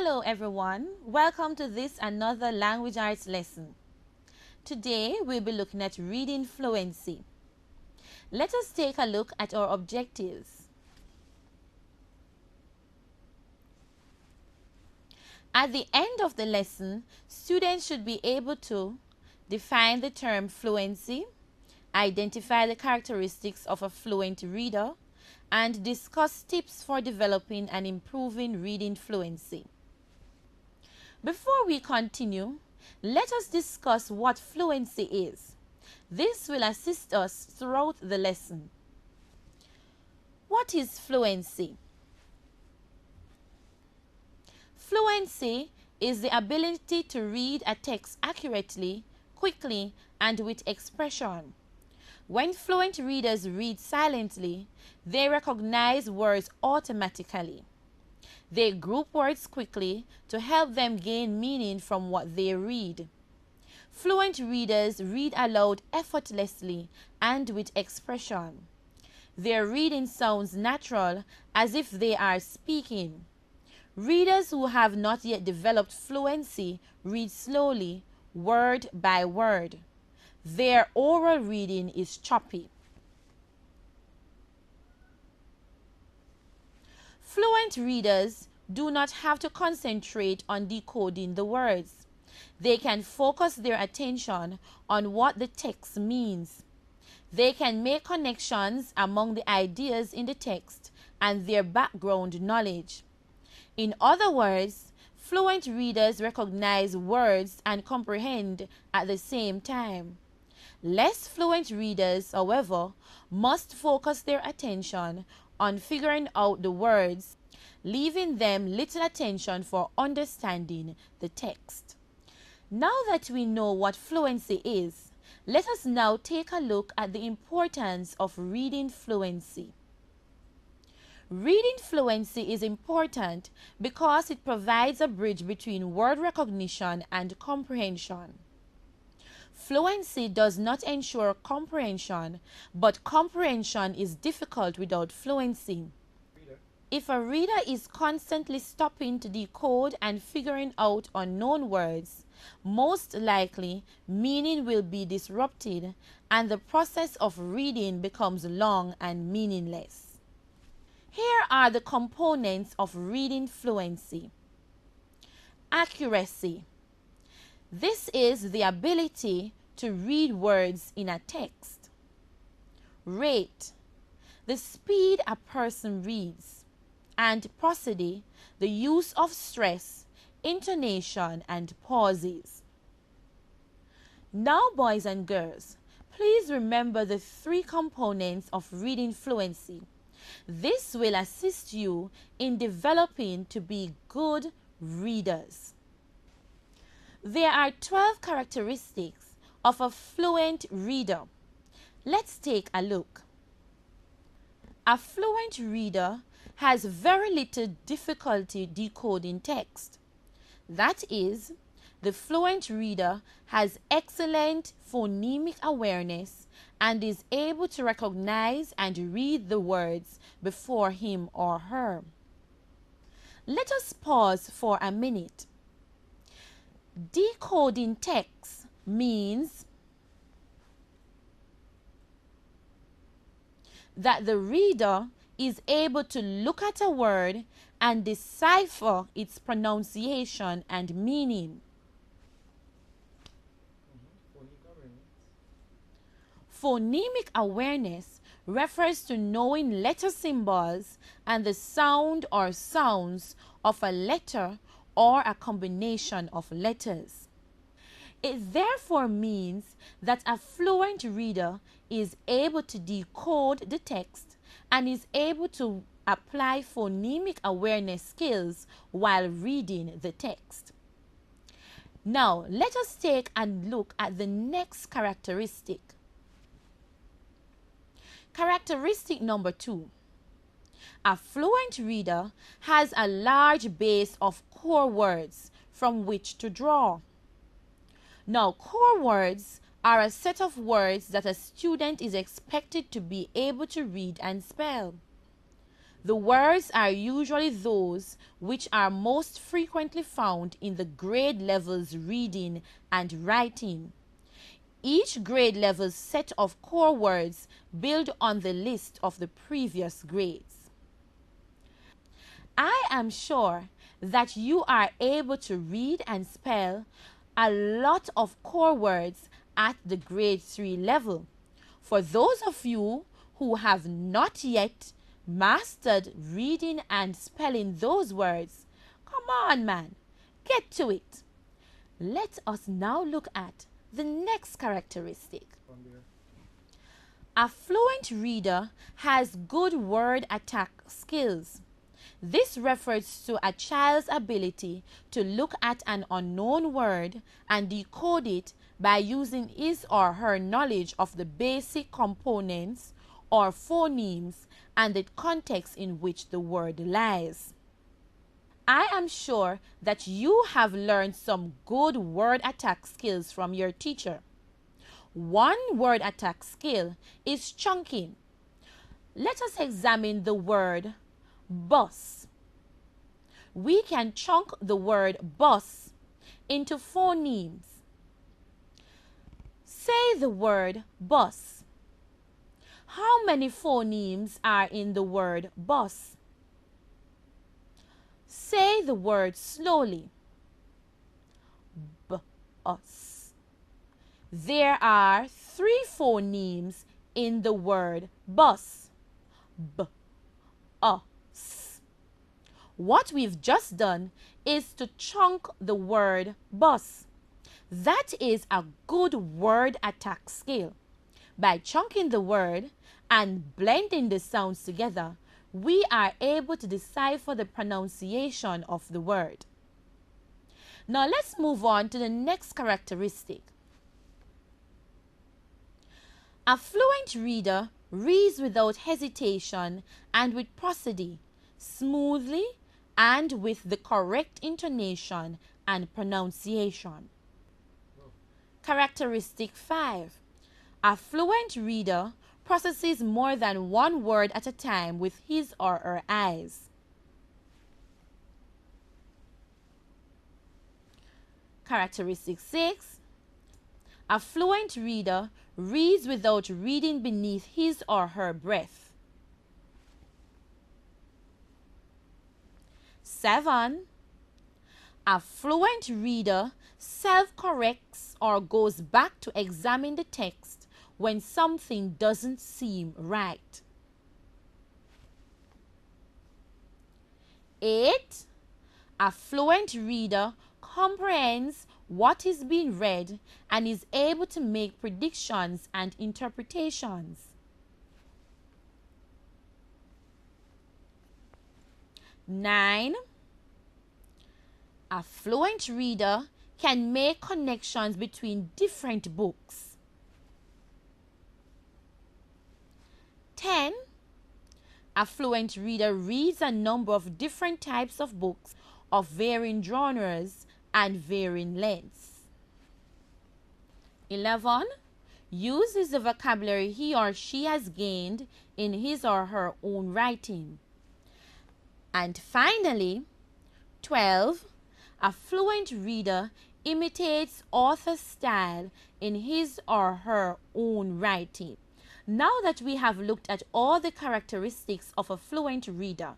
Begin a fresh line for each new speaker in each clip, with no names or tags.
Hello everyone, welcome to this another language arts lesson. Today we'll be looking at reading fluency. Let us take a look at our objectives. At the end of the lesson, students should be able to define the term fluency, identify the characteristics of a fluent reader, and discuss tips for developing and improving reading fluency. Before we continue, let us discuss what fluency is. This will assist us throughout the lesson. What is fluency? Fluency is the ability to read a text accurately, quickly, and with expression. When fluent readers read silently, they recognize words automatically. They group words quickly to help them gain meaning from what they read. Fluent readers read aloud effortlessly and with expression. Their reading sounds natural, as if they are speaking. Readers who have not yet developed fluency read slowly, word by word. Their oral reading is choppy. Fluent readers do not have to concentrate on decoding the words. They can focus their attention on what the text means. They can make connections among the ideas in the text and their background knowledge. In other words, fluent readers recognize words and comprehend at the same time. Less fluent readers, however, must focus their attention on figuring out the words, leaving them little attention for understanding the text. Now that we know what fluency is, let us now take a look at the importance of reading fluency. Reading fluency is important because it provides a bridge between word recognition and comprehension. Fluency does not ensure comprehension, but comprehension is difficult without fluency. If a reader is constantly stopping to decode and figuring out unknown words, most likely meaning will be disrupted and the process of reading becomes long and meaningless. Here are the components of reading fluency. Accuracy. This is the ability to read words in a text. Rate. The speed a person reads. And prosody, the use of stress, intonation, and pauses. Now, boys and girls, please remember the three components of reading fluency. This will assist you in developing to be good readers. There are 12 characteristics of a fluent reader. Let's take a look. A fluent reader has very little difficulty decoding text. That is, the fluent reader has excellent phonemic awareness and is able to recognize and read the words before him or her. Let us pause for a minute. Decoding text means that the reader is able to look at a word and decipher its pronunciation and meaning. Phonemic awareness refers to knowing letter symbols and the sound or sounds of a letter or a combination of letters. It therefore means that a fluent reader is able to decode the text and is able to apply phonemic awareness skills while reading the text. Now, let us take a look at the next characteristic. Characteristic number 2. A fluent reader has a large base of core words from which to draw. Now, core words are a set of words that a student is expected to be able to read and spell. The words are usually those which are most frequently found in the grade level's reading and writing. Each grade level's set of core words build on the list of the previous grades. I am sure that you are able to read and spell a lot of core words at the grade 3 level. For those of you who have not yet mastered reading and spelling those words, come on, man, get to it. Let us now look at the next characteristic. A fluent reader has good word attack skills. This refers to a child's ability to look at an unknown word and decode it by using his or her knowledge of the basic components or phonemes and the context in which the word lies. I am sure that you have learned some good word attack skills from your teacher. One word attack skill is chunking. Let us examine the word bus. We can chunk the word bus into phonemes. Say the word bus. How many phonemes are in the word bus? Say the word slowly. Bus. There are 3 phonemes in the word bus. B-us. What we've just done is to chunk the word bus. That is a good word attack skill. By chunking the word and blending the sounds together, we are able to decipher the pronunciation of the word. Now let's move on to the next characteristic. A fluent reader reads without hesitation and with prosody, smoothly and with the correct intonation and pronunciation. Characteristic 5. A fluent reader processes more than one word at a time with his or her eyes. Characteristic 6. A fluent reader reads without reading beneath his or her breath. 7. A fluent reader self-corrects or goes back to examine the text when something doesn't seem right. 8. A fluent reader comprehends what is being read and is able to make predictions and interpretations. 9. A fluent reader can make connections between different books. 10. A fluent reader reads a number of different types of books of varying genres and varying lengths. 11. Uses the vocabulary he or she has gained in his or her own writing. And finally, 12. A fluent reader imitates author's style in his or her own writing. Now that we have looked at all the characteristics of a fluent reader,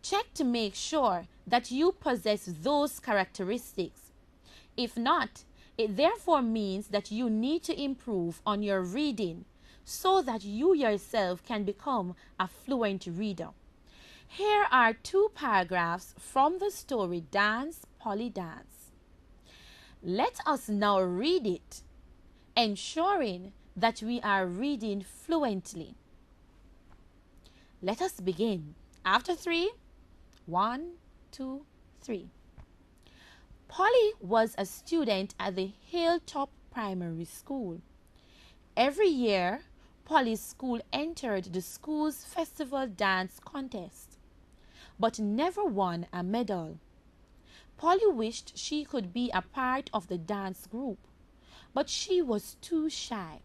check to make sure that you possess those characteristics. If not, it therefore means that you need to improve on your reading so that you yourself can become a fluent reader. Here are 2 paragraphs from the story Dance, Polly Dance. Let us now read it, ensuring that we are reading fluently. Let us begin. After 3, 1, 2, 3. Polly was a student at the Hilltop Primary School. Every year, Polly's school entered the school's festival dance contest, but never won a medal. Polly wished she could be a part of the dance group, but she was too shy.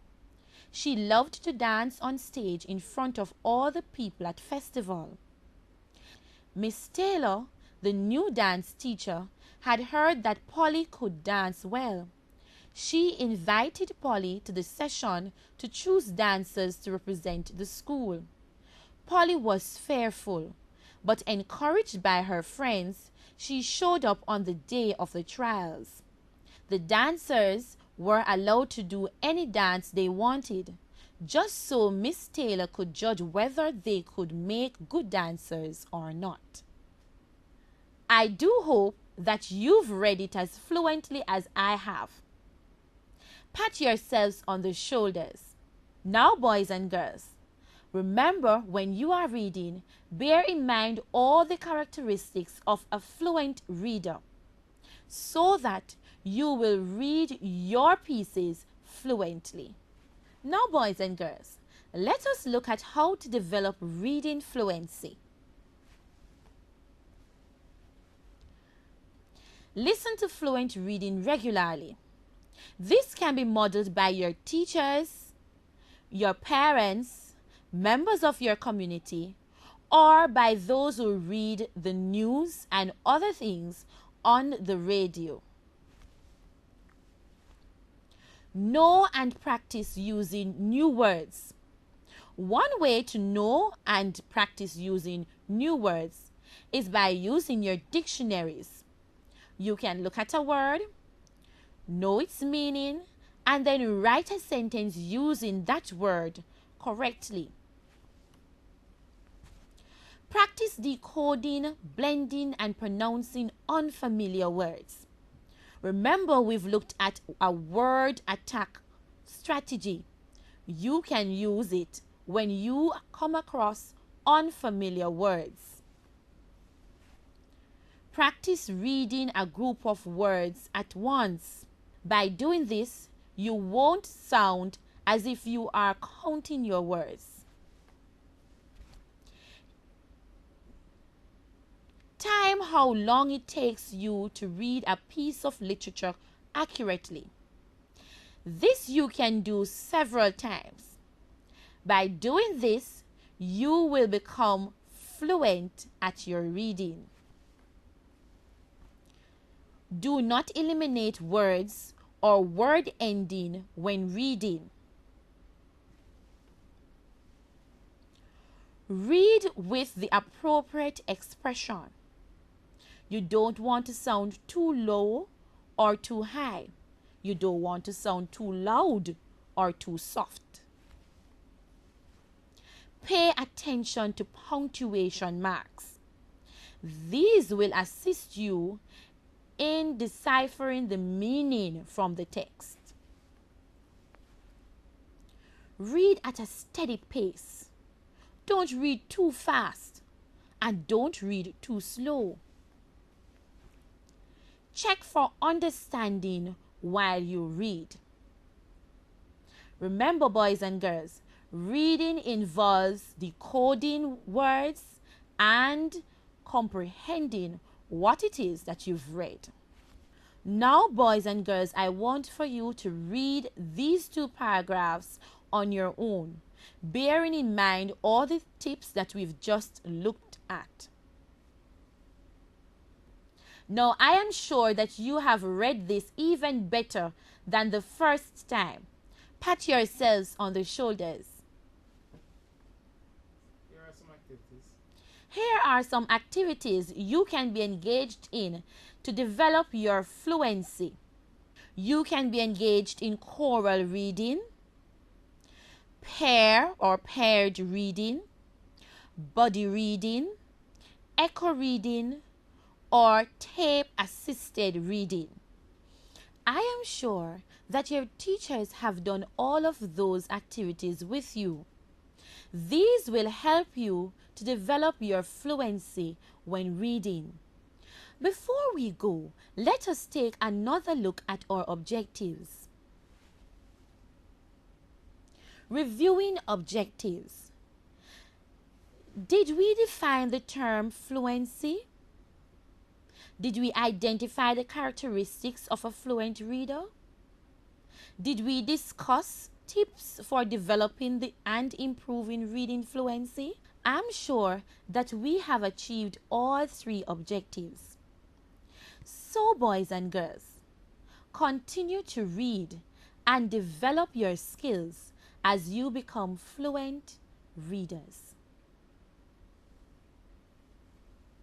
She loved to dance on stage in front of all the people at festival. Miss Taylor, the new dance teacher, had heard that Polly could dance well. She invited Polly to the session to choose dancers to represent the school. Polly was fearful, but encouraged by her friends, she showed up on the day of the trials. The dancers were allowed to do any dance they wanted, just so Miss Taylor could judge whether they could make good dancers or not. I do hope that you've read it as fluently as I have. Pat yourselves on the shoulders. Now, boys and girls, remember when you are reading, bear in mind all the characteristics of a fluent reader so that you will read your pieces fluently. Now, boys and girls, let us look at how to develop reading fluency. Listen to fluent reading regularly. This can be modeled by your teachers, your parents, members of your community, or by those who read the news and other things on the radio. Know and practice using new words. One way to know and practice using new words is by using your dictionaries. You can look at a word, know its meaning, and then write a sentence using that word correctly. Practice decoding, blending, and pronouncing unfamiliar words. Remember, we've looked at a word attack strategy. You can use it when you come across unfamiliar words. Practice reading a group of words at once. By doing this, you won't sound as if you are counting your words. Time how long it takes you to read a piece of literature accurately. This you can do several times. By doing this, you will become fluent at your reading. Do not eliminate words or word ending when reading. Read with the appropriate expression. You don't want to sound too low or too high. You don't want to sound too loud or too soft. Pay attention to punctuation marks. These will assist you in deciphering the meaning from the text. Read at a steady pace. Don't read too fast and don't read too slow. Check for understanding while you read. Remember, boys and girls, reading involves decoding words and comprehending what it is that you've read. Now, boys and girls, I want for you to read these two paragraphs on your own, bearing in mind all the tips that we've just looked at. Now, I am sure that you have read this even better than the first time. Pat yourselves on the shoulders. Here are some activities you can be engaged in to develop your fluency. You can be engaged in choral reading, pair or paired reading, buddy reading, echo reading, or tape-assisted reading. I am sure that your teachers have done all of those activities with you. These will help you to develop your fluency when reading. Before we go, let us take another look at our objectives. Reviewing objectives. Did we define the term fluency? Did we identify the characteristics of a fluent reader? Did we discuss Tips for developing and improving reading fluency? I'm sure that we have achieved all three objectives. So, boys and girls, continue to read and develop your skills as you become fluent readers.